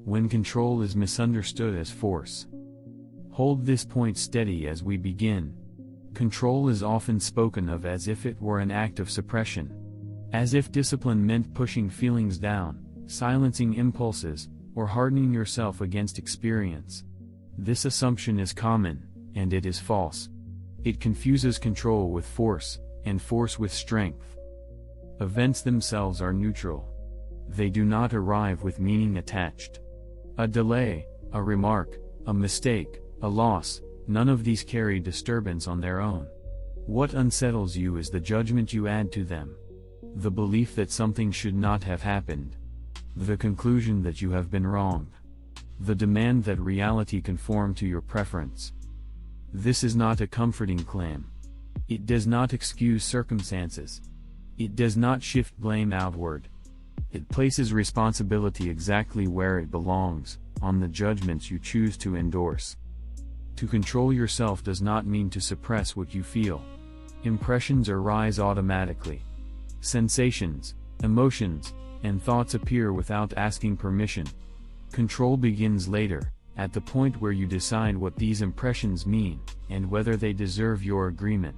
when control is misunderstood as force. Hold this point steady as we begin. Control is often spoken of as if it were an act of suppression. As if discipline meant pushing feelings down, silencing impulses, or hardening yourself against experience. This assumption is common, and it is false. It confuses control with force, and force with strength. Events themselves are neutral. They do not arrive with meaning attached. A delay, a remark, a mistake, a loss, none of these carry disturbance on their own. What unsettles you is the judgment you add to them. The belief that something should not have happened. The conclusion that you have been wronged. The demand that reality conform to your preference. This is not a comforting claim. It does not excuse circumstances. It does not shift blame outward. It places responsibility exactly where it belongs, on the judgments you choose to endorse. To control yourself does not mean to suppress what you feel. Impressions arise automatically. Sensations, emotions, and thoughts appear without asking permission. Control begins later, at the point where you decide what these impressions mean, and whether they deserve your agreement.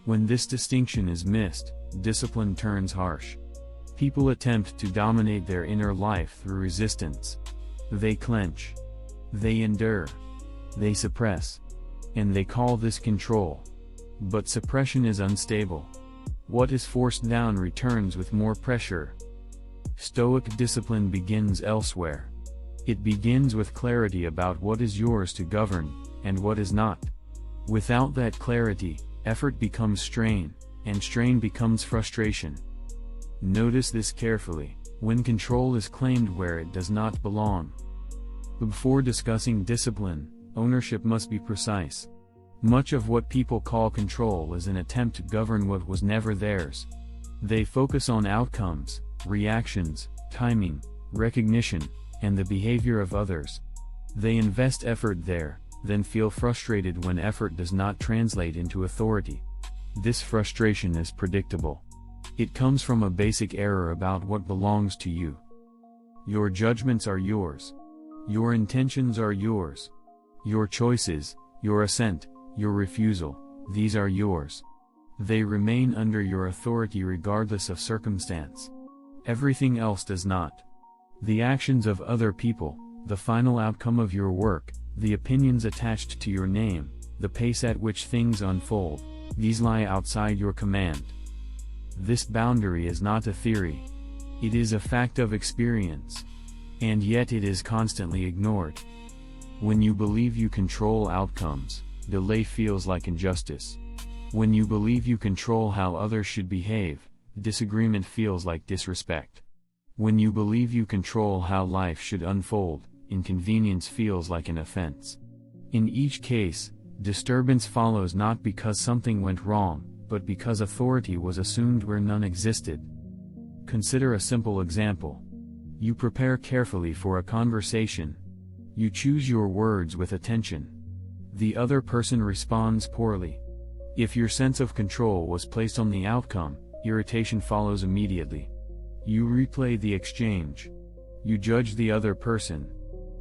When this distinction is missed, discipline turns harsh. People attempt to dominate their inner life through resistance. They clench. They endure. They suppress. And they call this control. But suppression is unstable. What is forced down returns with more pressure. Stoic discipline begins elsewhere. It begins with clarity about what is yours to govern, and what is not. Without that clarity, effort becomes strain, and strain becomes frustration. Notice this carefully, when control is claimed where it does not belong. Before discussing discipline, ownership must be precise. Much of what people call control is an attempt to govern what was never theirs. They focus on outcomes, reactions, timing, recognition, and the behavior of others. They invest effort there, then feel frustrated when effort does not translate into authority. This frustration is predictable. It comes from a basic error about what belongs to you. Your judgments are yours. Your intentions are yours. Your choices, your assent, your refusal, these are yours. They remain under your authority regardless of circumstance. Everything else does not. The actions of other people, the final outcome of your work, the opinions attached to your name, the pace at which things unfold, these lie outside your command. This boundary is not a theory. It is a fact of experience. And yet it is constantly ignored. When you believe you control outcomes, delay feels like injustice. When you believe you control how others should behave, disagreement feels like disrespect. When you believe you control how life should unfold, inconvenience feels like an offense. In each case, disturbance follows not because something went wrong, but because authority was assumed where none existed. Consider a simple example. You prepare carefully for a conversation. You choose your words with attention. The other person responds poorly. If your sense of control was placed on the outcome, irritation follows immediately. You replay the exchange. You judge the other person.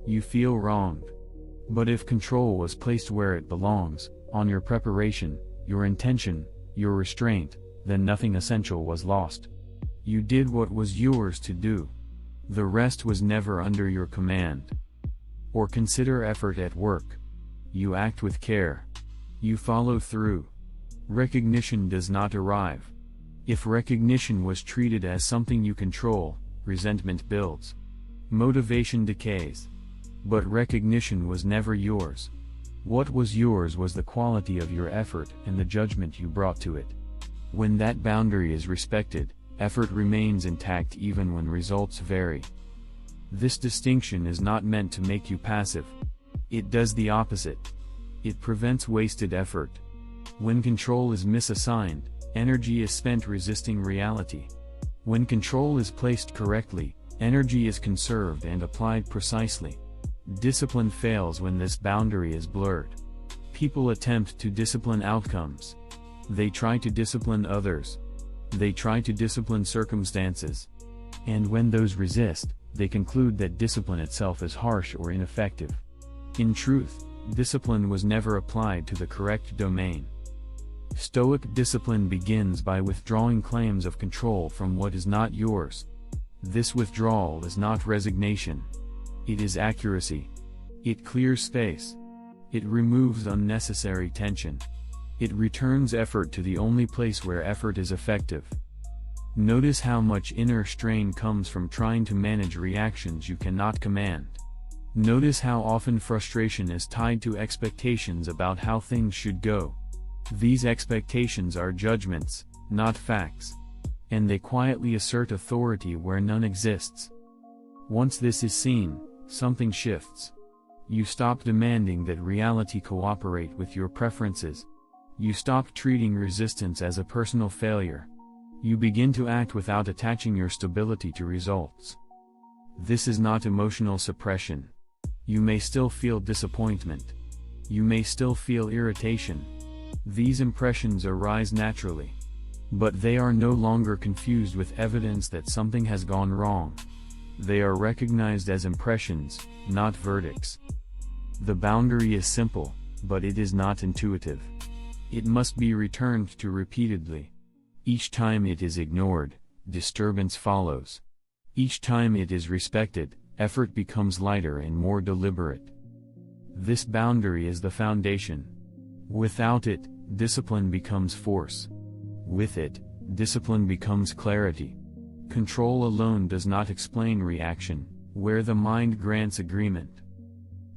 You feel wronged. But if control was placed where it belongs, on your preparation, your intention, your restraint, then nothing essential was lost. You did what was yours to do. The rest was never under your command. Or consider effort at work. You act with care. You follow through. Recognition does not arrive. If recognition was treated as something you control, resentment builds. Motivation decays. But recognition was never yours. What was yours was the quality of your effort and the judgment you brought to it. When that boundary is respected, effort remains intact even when results vary. This distinction is not meant to make you passive. It does the opposite. It prevents wasted effort. When control is misassigned, energy is spent resisting reality. When control is placed correctly, energy is conserved and applied precisely. Discipline fails when this boundary is blurred. People attempt to discipline outcomes. They try to discipline others. They try to discipline circumstances. And when those resist, they conclude that discipline itself is harsh or ineffective. In truth, discipline was never applied to the correct domain. Stoic discipline begins by withdrawing claims of control from what is not yours. This withdrawal is not resignation. It is accuracy. It clears space. It removes unnecessary tension. It returns effort to the only place where effort is effective. Notice how much inner strain comes from trying to manage reactions you cannot command. Notice how often frustration is tied to expectations about how things should go. These expectations are judgments, not facts. And they quietly assert authority where none exists. Once this is seen, something shifts. You stop demanding that reality cooperate with your preferences. You stop treating resistance as a personal failure. You begin to act without attaching your stability to results. This is not emotional suppression. You may still feel disappointment. You may still feel irritation. These impressions arise naturally. But they are no longer confused with evidence that something has gone wrong. They are recognized as impressions, not verdicts. The boundary is simple, but it is not intuitive. It must be returned to repeatedly. Each time it is ignored, disturbance follows. Each time it is respected, effort becomes lighter and more deliberate. This boundary is the foundation. Without it, discipline becomes force. With it, discipline becomes clarity. Control alone does not explain reaction, where the mind grants agreement.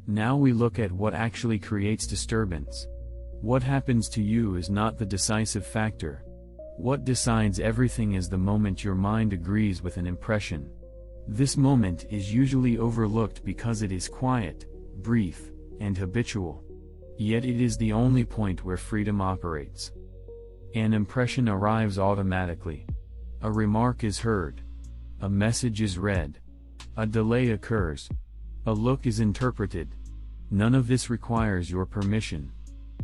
Now we look at what actually creates disturbance. What happens to you is not the decisive factor. What decides everything is the moment your mind agrees with an impression. This moment is usually overlooked because it is quiet, brief, and habitual. Yet it is the only point where freedom operates. An impression arrives automatically. A remark is heard. A message is read. A delay occurs. A look is interpreted. None of this requires your permission.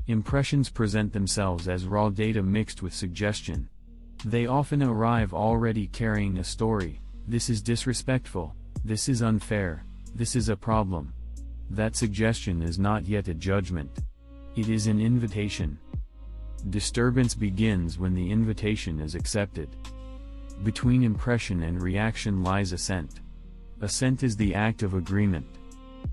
Impressions present themselves as raw data mixed with suggestion. They often arrive already carrying a story. This is disrespectful. This is unfair. This is a problem. That suggestion is not yet a judgment. It is an invitation. Disturbance begins when the invitation is accepted. Between impression and reaction lies assent. Assent is the act of agreement.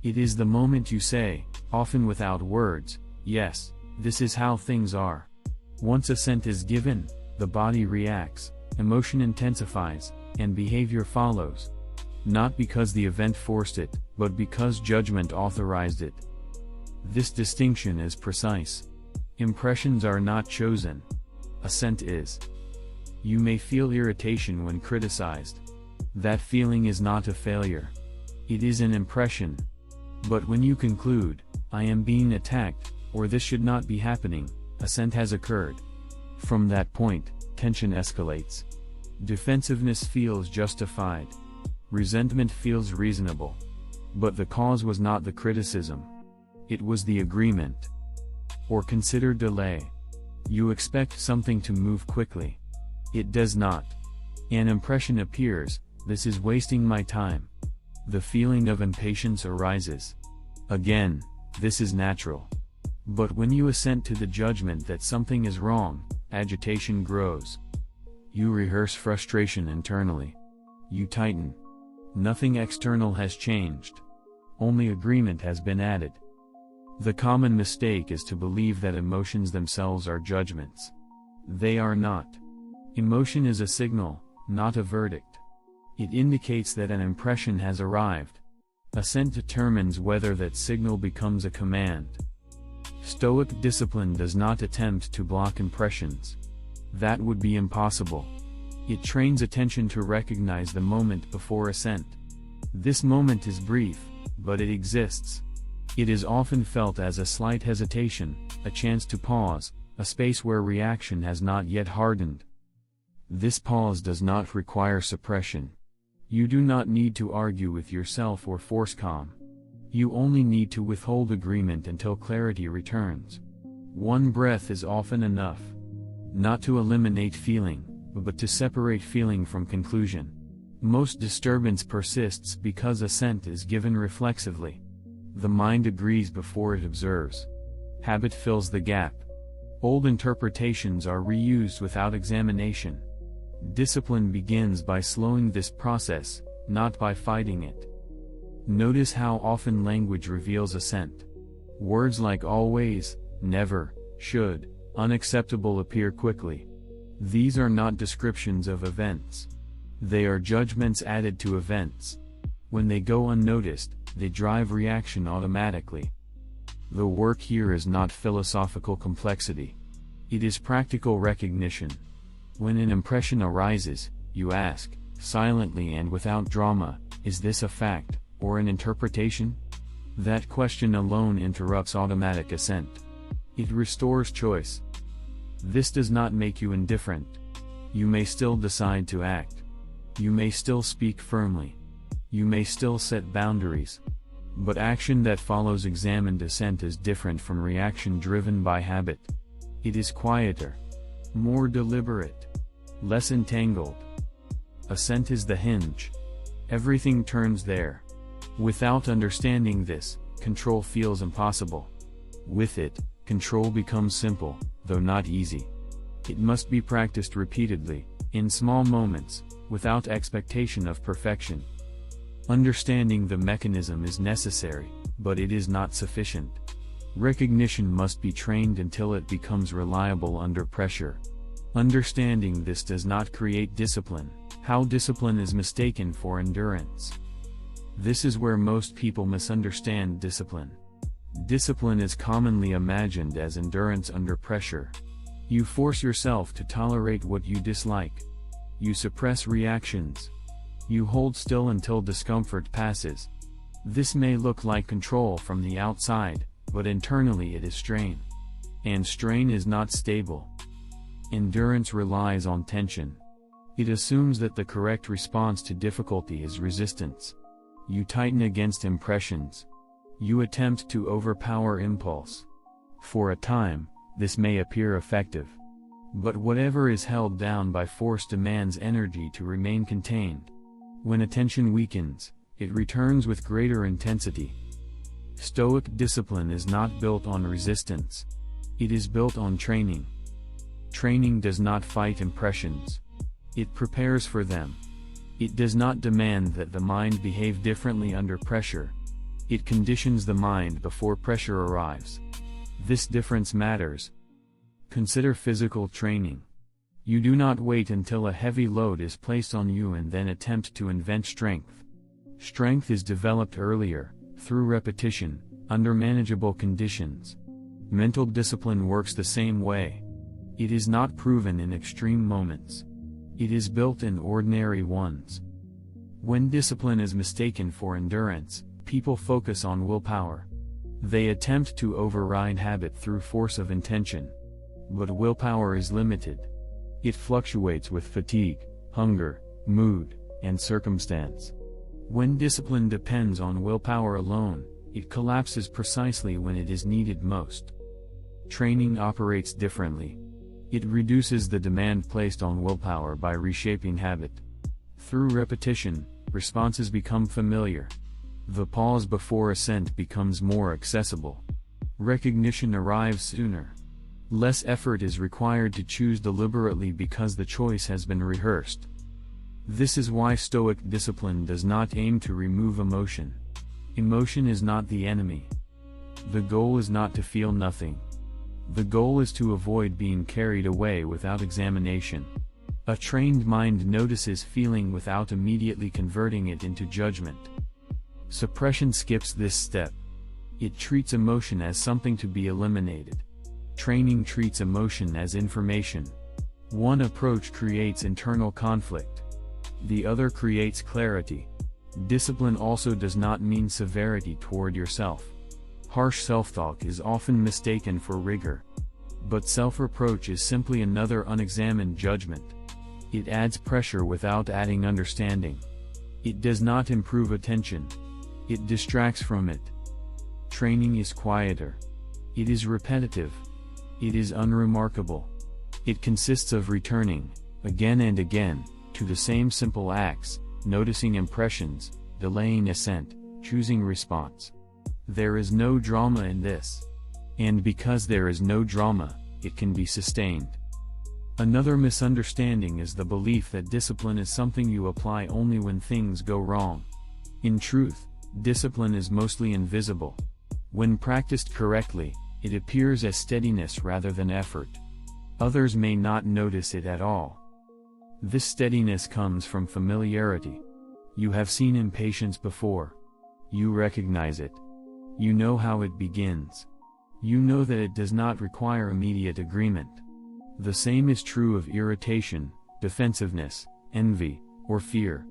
It is the moment you say, often without words, yes, this is how things are. Once assent is given, the body reacts, emotion intensifies, and behavior follows. Not because the event forced it, but because judgment authorized it. This distinction is precise. Impressions are not chosen. Assent is. You may feel irritation when criticized. That feeling is not a failure. It is an impression. But when you conclude, I am being attacked, or this should not be happening, assent has occurred. From that point, tension escalates. Defensiveness feels justified. Resentment feels reasonable. But the cause was not the criticism. It was the agreement. Or consider delay. You expect something to move quickly. It does not. An impression appears, this is wasting my time. The feeling of impatience arises. Again, this is natural. But when you assent to the judgment that something is wrong, agitation grows. You rehearse frustration internally. You tighten. Nothing external has changed. Only agreement has been added. The common mistake is to believe that emotions themselves are judgments. They are not. Emotion is a signal, not a verdict. It indicates that an impression has arrived. Assent determines whether that signal becomes a command. Stoic discipline does not attempt to block impressions. That would be impossible. It trains attention to recognize the moment before assent. This moment is brief, but it exists. It is often felt as a slight hesitation, a chance to pause, a space where reaction has not yet hardened. This pause does not require suppression. You do not need to argue with yourself or force calm. You only need to withhold agreement until clarity returns. One breath is often enough. Not to eliminate feeling, but to separate feeling from conclusion. Most disturbance persists because assent is given reflexively. The mind agrees before it observes. Habit fills the gap. Old interpretations are reused without examination. Discipline begins by slowing this process, not by fighting it. Notice how often language reveals assent. Words like always, never, should, unacceptable appear quickly. These are not descriptions of events. They are judgments added to events. When they go unnoticed, they drive reaction automatically. The work here is not philosophical complexity. It is practical recognition. When an impression arises, you ask, silently and without drama, is this a fact, or an interpretation? That question alone interrupts automatic assent. It restores choice. This does not make you indifferent. You may still decide to act. You may still speak firmly. You may still set boundaries. But action that follows examined assent is different from reaction driven by habit. It is quieter, more deliberate, less entangled. Assent is the hinge. Everything turns there. Without understanding this, control feels impossible. With it, control becomes simple, though not easy. It must be practiced repeatedly, in small moments, without expectation of perfection. Understanding the mechanism is necessary, but it is not sufficient. Recognition must be trained until it becomes reliable under pressure. Understanding this does not create discipline. How discipline is mistaken for endurance. This is where most people misunderstand discipline. Discipline is commonly imagined as endurance under pressure. You force yourself to tolerate what you dislike. You suppress reactions. You hold still until discomfort passes. This may look like control from the outside, but internally it is strain. And strain is not stable. Endurance relies on tension. It assumes that the correct response to difficulty is resistance. You tighten against impressions. You attempt to overpower impulse. For a time, this may appear effective. But whatever is held down by force demands energy to remain contained. When attention weakens, it returns with greater intensity. Stoic discipline is not built on resistance. It is built on training. Training does not fight impressions. It prepares for them. It does not demand that the mind behave differently under pressure. It conditions the mind before pressure arrives. This difference matters. Consider physical training. You do not wait until a heavy load is placed on you and then attempt to invent strength. Strength is developed earlier, through repetition, under manageable conditions. Mental discipline works the same way. It is not proven in extreme moments. It is built in ordinary ones. When discipline is mistaken for endurance, people focus on willpower. They attempt to override habit through force of intention. But willpower is limited. It fluctuates with fatigue, hunger, mood, and circumstance. When discipline depends on willpower alone, it collapses precisely when it is needed most. Training operates differently. It reduces the demand placed on willpower by reshaping habit. Through repetition, responses become familiar. The pause before assent becomes more accessible. Recognition arrives sooner. Less effort is required to choose deliberately because the choice has been rehearsed. This is why Stoic discipline does not aim to remove emotion. Emotion is not the enemy. The goal is not to feel nothing. The goal is to avoid being carried away without examination. A trained mind notices feeling without immediately converting it into judgment. Suppression skips this step. It treats emotion as something to be eliminated. Training treats emotion as information. One approach creates internal conflict. The other creates clarity. Discipline also does not mean severity toward yourself. Harsh self-talk is often mistaken for rigor. But self-reproach is simply another unexamined judgment. It adds pressure without adding understanding. It does not improve attention. It distracts from it. Training is quieter. It is repetitive. It is unremarkable. It consists of returning, again and again, to the same simple acts, noticing impressions, delaying assent, choosing response. There is no drama in this. And because there is no drama, it can be sustained. Another misunderstanding is the belief that discipline is something you apply only when things go wrong. In truth, discipline is mostly invisible. When practiced correctly, it appears as steadiness rather than effort. Others may not notice it at all. This steadiness comes from familiarity. You have seen impatience before. You recognize it. You know how it begins. You know that it does not require immediate agreement. The same is true of irritation, defensiveness, envy, or fear.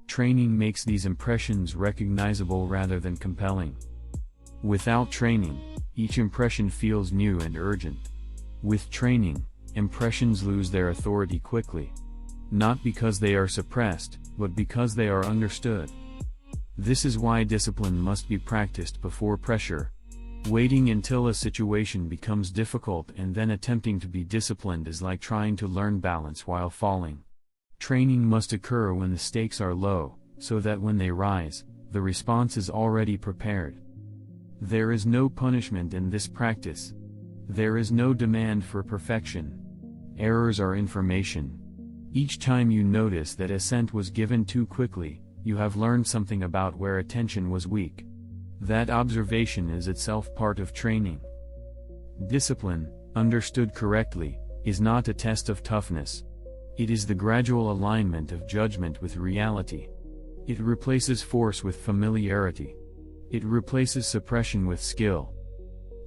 Training makes these impressions recognizable rather than compelling. Without training, each impression feels new and urgent. With training, impressions lose their authority quickly. Not because they are suppressed, but because they are understood. This is why discipline must be practiced before pressure. Waiting until a situation becomes difficult and then attempting to be disciplined is like trying to learn balance while falling. Training must occur when the stakes are low, so that when they rise, the response is already prepared. There is no punishment in this practice. There is no demand for perfection. Errors are information. Each time you notice that assent was given too quickly, you have learned something about where attention was weak. That observation is itself part of training. Discipline, understood correctly, is not a test of toughness. It is the gradual alignment of judgment with reality. It replaces force with familiarity. It replaces suppression with skill.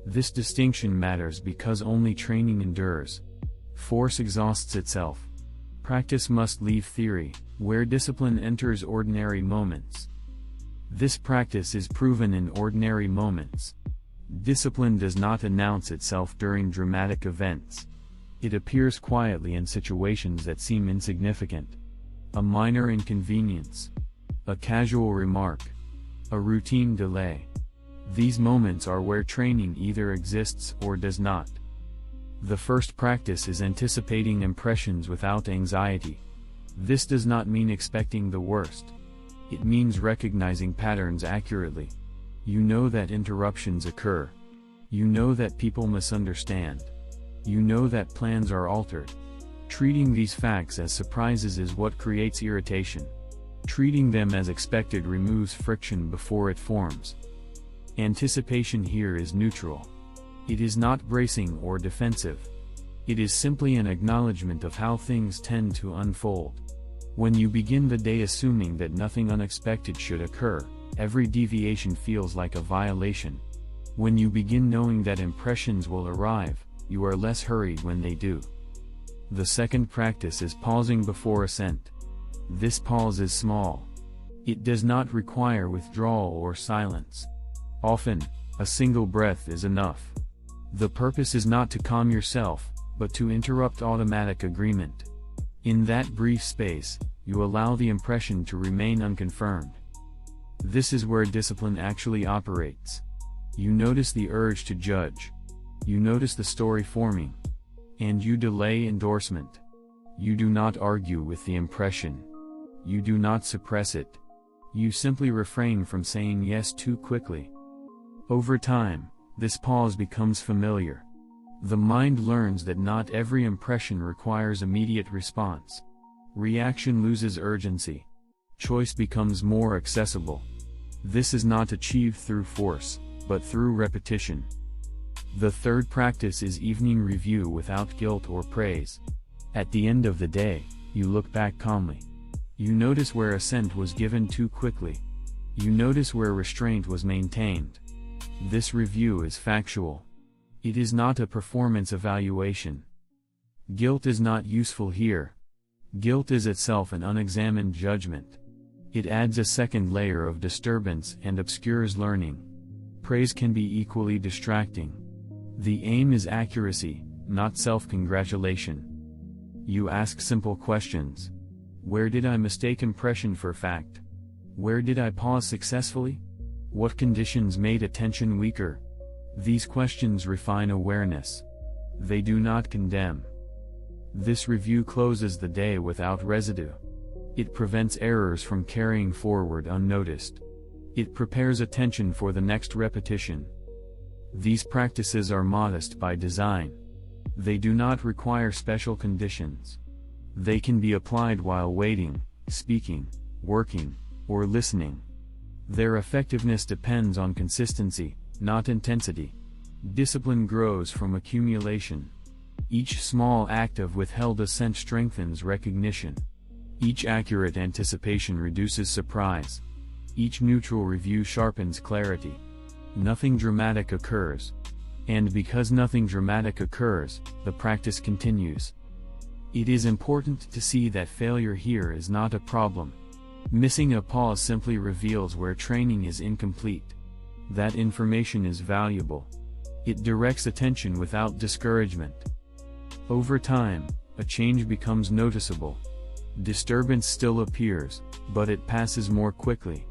This distinction matters because only training endures. Force exhausts itself. Practice must leave theory, where discipline enters ordinary moments. This practice is proven in ordinary moments. Discipline does not announce itself during dramatic events. It appears quietly in situations that seem insignificant. A minor inconvenience. A casual remark. A routine delay. These moments are where training either exists or does not. The first practice is anticipating impressions without anxiety. This does not mean expecting the worst. It means recognizing patterns accurately. You know that interruptions occur. You know that people misunderstand. You know that plans are altered. Treating these facts as surprises is what creates irritation. Treating them as expected removes friction before it forms. Anticipation here is neutral. It is not bracing or defensive. It is simply an acknowledgement of how things tend to unfold. When you begin the day assuming that nothing unexpected should occur, every deviation feels like a violation. When you begin knowing that impressions will arrive, you are less hurried when they do. The second practice is pausing before assent. This pause is small. It does not require withdrawal or silence. Often, a single breath is enough. The purpose is not to calm yourself, but to interrupt automatic agreement. In that brief space, you allow the impression to remain unconfirmed. This is where discipline actually operates. You notice the urge to judge. You notice the story forming. And you delay endorsement. You do not argue with the impression. You do not suppress it. You simply refrain from saying yes too quickly. Over time, this pause becomes familiar. The mind learns that not every impression requires immediate response. Reaction loses urgency. Choice becomes more accessible. This is not achieved through force, but through repetition. The third practice is evening review without guilt or praise. At the end of the day, you look back calmly. You notice where assent was given too quickly. You notice where restraint was maintained. This review is factual. It is not a performance evaluation. Guilt is not useful here. Guilt is itself an unexamined judgment. It adds a second layer of disturbance and obscures learning. Praise can be equally distracting. The aim is accuracy, not self-congratulation. You ask simple questions. Where did I mistake impression for fact? Where did I pause successfully? What conditions made attention weaker? These questions refine awareness. They do not condemn. This review closes the day without residue. It prevents errors from carrying forward unnoticed. It prepares attention for the next repetition. These practices are modest by design. They do not require special conditions. They can be applied while waiting, speaking, working, or listening. Their effectiveness depends on consistency, not intensity. Discipline grows from accumulation. Each small act of withheld assent strengthens recognition. Each accurate anticipation reduces surprise. Each neutral review sharpens clarity. Nothing dramatic occurs. And because nothing dramatic occurs, the practice continues. It is important to see that failure here is not a problem. Missing a pause simply reveals where training is incomplete. That information is valuable. It directs attention without discouragement. Over time, a change becomes noticeable. Disturbance still appears, but it passes more quickly.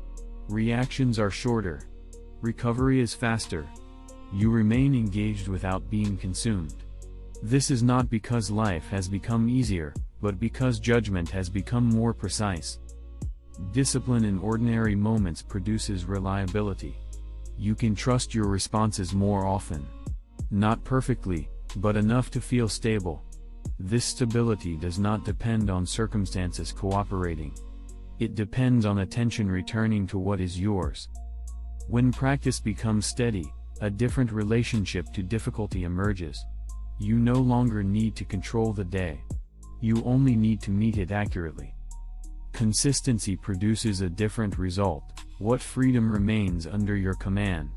Reactions are shorter. Recovery is faster. You remain engaged without being consumed. This is not because life has become easier, but because judgment has become more precise. Discipline in ordinary moments produces reliability. You can trust your responses more often. Not perfectly, but enough to feel stable. This stability does not depend on circumstances cooperating. It depends on attention returning to what is yours. When practice becomes steady, a different relationship to difficulty emerges. You no longer need to control the day. You only need to meet it accurately. Consistency produces a different result. What freedom remains under your command?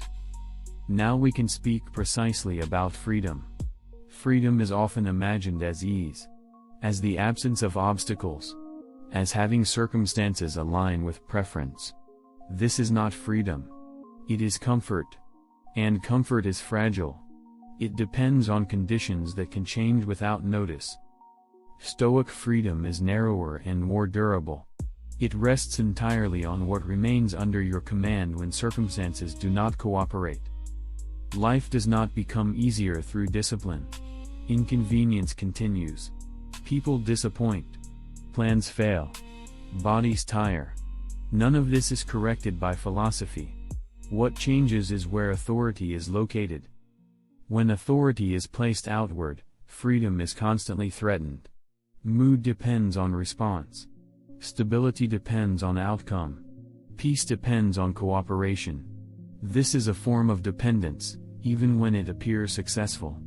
Now we can speak precisely about freedom. Freedom is often imagined as ease, as the absence of obstacles, as having circumstances align with preference. This is not freedom. It is comfort. And comfort is fragile. It depends on conditions that can change without notice. Stoic freedom is narrower and more durable. It rests entirely on what remains under your command when circumstances do not cooperate. Life does not become easier through discipline. Inconvenience continues. People disappoint. Plans fail. Bodies tire. None of this is corrected by philosophy. What changes is where authority is located. When authority is placed outward, freedom is constantly threatened. Mood depends on response. Stability depends on outcome. Peace depends on cooperation. This is a form of dependence, even when it appears successful.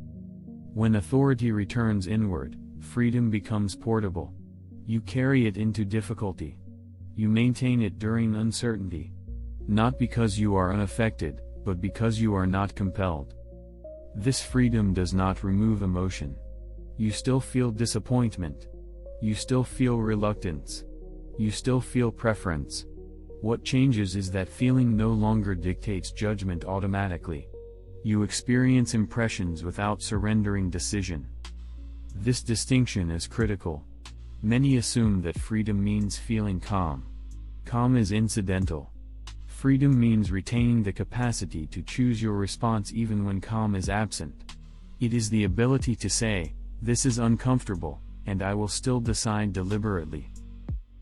When authority returns inward, freedom becomes portable. You carry it into difficulty. You maintain it during uncertainty. Not because you are unaffected, but because you are not compelled. This freedom does not remove emotion. You still feel disappointment. You still feel reluctance. You still feel preference. What changes is that feeling no longer dictates judgment automatically. You experience impressions without surrendering decision. This distinction is critical. Many assume that freedom means feeling calm. Calm is incidental. Freedom means retaining the capacity to choose your response even when calm is absent. It is the ability to say, "This is uncomfortable, and I will still decide deliberately."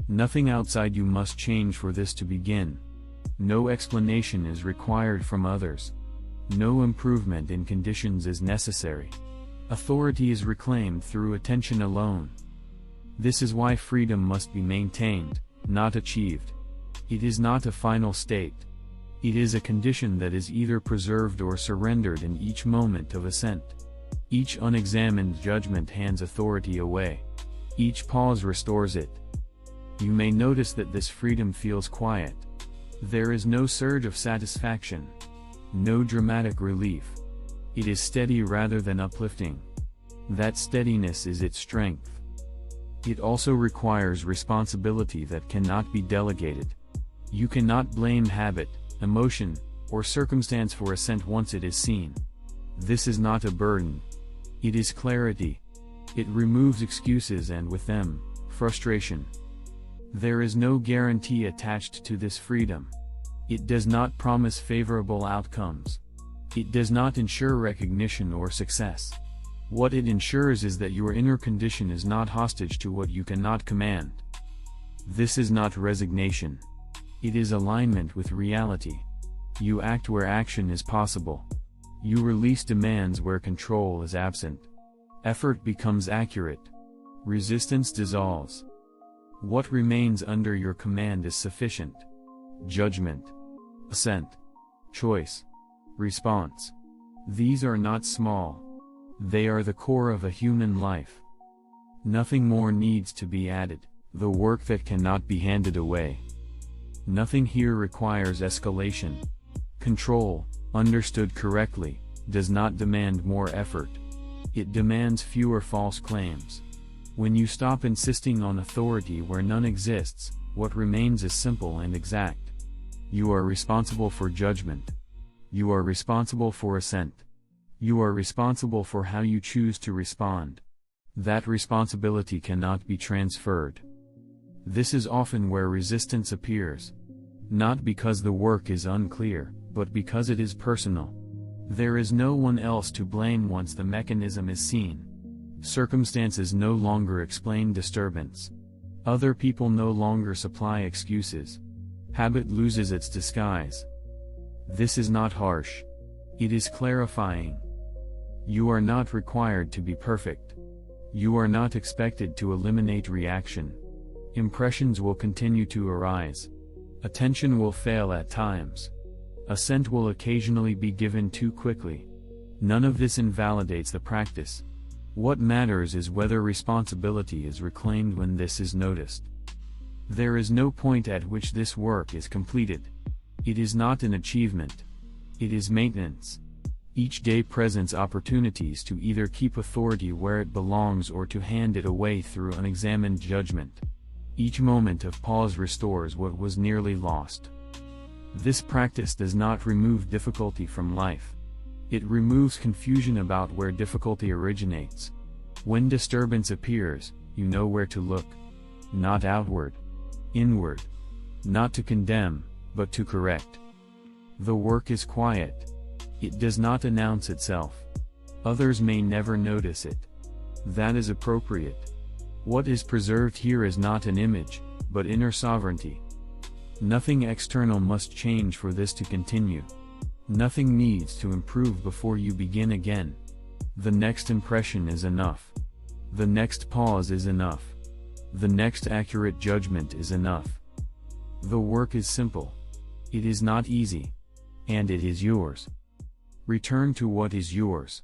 Nothing outside you must change for this to begin. No explanation is required from others. No improvement in conditions is necessary. Authority is reclaimed through attention alone. This is why freedom must be maintained, not achieved. It is not a final state. It is a condition that is either preserved or surrendered in each moment of assent. Each unexamined judgment hands authority away. Each pause restores it. You may notice that this freedom feels quiet. There is no surge of satisfaction. No dramatic relief. It is steady rather than uplifting. That steadiness is its strength. It also requires responsibility that cannot be delegated. You cannot blame habit, emotion, or circumstance for assent once it is seen. This is not a burden. It is clarity. It removes excuses and with them, frustration. There is no guarantee attached to this freedom. It does not promise favorable outcomes. It does not ensure recognition or success. What it ensures is that your inner condition is not hostage to what you cannot command. This is not resignation. It is alignment with reality. You act where action is possible. You release demands where control is absent. Effort becomes accurate. Resistance dissolves. What remains under your command is sufficient. Judgment, assent, choice, response. These are not small. They are the core of a human life. Nothing more needs to be added, the work that cannot be handed away. Nothing here requires escalation. Control, understood correctly, does not demand more effort. It demands fewer false claims. When you stop insisting on authority where none exists, what remains is simple and exact. You are responsible for judgment. You are responsible for assent. You are responsible for how you choose to respond. That responsibility cannot be transferred. This is often where resistance appears. Not because the work is unclear, but because it is personal. There is no one else to blame once the mechanism is seen. Circumstances no longer explain disturbance. Other people no longer supply excuses. Habit loses its disguise. This is not harsh. It is clarifying. You are not required to be perfect. You are not expected to eliminate reaction. Impressions will continue to arise. Attention will fail at times. Assent will occasionally be given too quickly. None of this invalidates the practice. What matters is whether responsibility is reclaimed when this is noticed. There is no point at which this work is completed. It is not an achievement. It is maintenance. Each day presents opportunities to either keep authority where it belongs or to hand it away through unexamined judgment. Each moment of pause restores what was nearly lost. This practice does not remove difficulty from life. It removes confusion about where difficulty originates. When disturbance appears, you know where to look. Not outward. Inward. Not to condemn, but to correct. The work is quiet. It does not announce itself. Others may never notice it. That is appropriate. What is preserved here is not an image, but inner sovereignty. Nothing external must change for this to continue. Nothing needs to improve before you begin again. The next impression is enough. The next pause is enough. The next accurate judgment is enough. The work is simple. It is not easy. And it is yours. Return to what is yours.